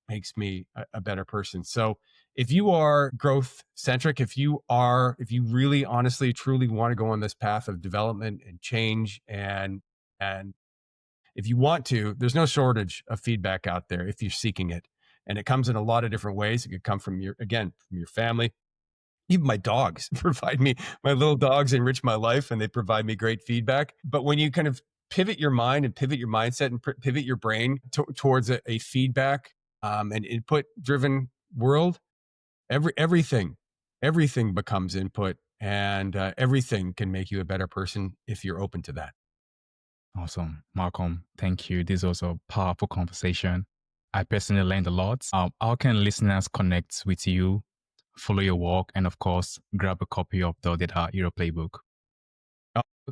makes me a better person. So if you are growth centric, if you really honestly, truly want to go on this path of development and change, and if you want to, there's no shortage of feedback out there if you're seeking it. And it comes in a lot of different ways. It could come from your family. Even my dogs my little dogs enrich my life and they provide me great feedback. But when you kind of pivot your mind and pivot your mindset and pivot your brain towards a feedback and input driven world, everything becomes input, and everything can make you a better person if you're open to that. Awesome. Malcolm, thank you. This was a powerful conversation. I personally learned a lot. How can listeners connect with you, follow your work, and of course, grab a copy of the Data Hero Playbook?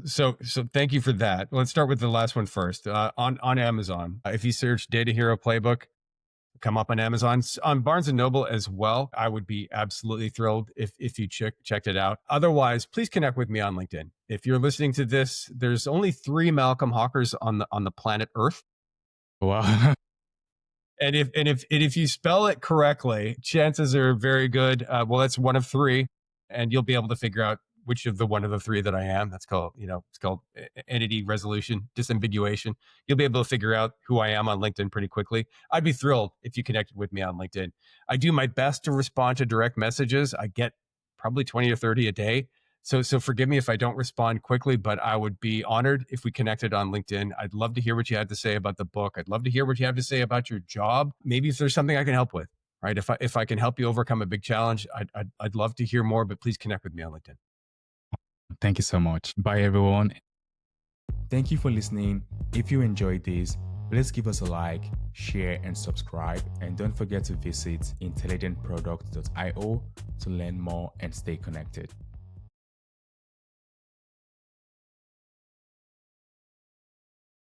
So thank you for that. Let's start with the last one first. On Amazon, if you search Data Hero Playbook, come up on Amazon, on Barnes & Noble as well. I would be absolutely thrilled if you checked it out. Otherwise, please connect with me on LinkedIn. If you're listening to this, there's only 3 Malcolm Hawkers on the planet Earth. Wow. And if you spell it correctly, chances are very good. Well, that's one of 3, and you'll be able to figure out which of the one of the 3 that I am. That's called, it's called entity resolution, disambiguation. You'll be able to figure out who I am on LinkedIn pretty quickly. I'd be thrilled if you connected with me on LinkedIn. I do my best to respond to direct messages. I get probably 20 or 30 a day. So forgive me if I don't respond quickly, but I would be honored if we connected on LinkedIn. I'd love to hear what you had to say about the book. I'd love to hear what you have to say about your job. Maybe if there's something I can help with, right? If I can help you overcome a big challenge, I'd love to hear more, but please connect with me on LinkedIn. Thank you so much. Bye, everyone. Thank you for listening. If you enjoyed this, please give us a like, share, and subscribe. And don't forget to visit intelligentproduct.io to learn more and stay connected.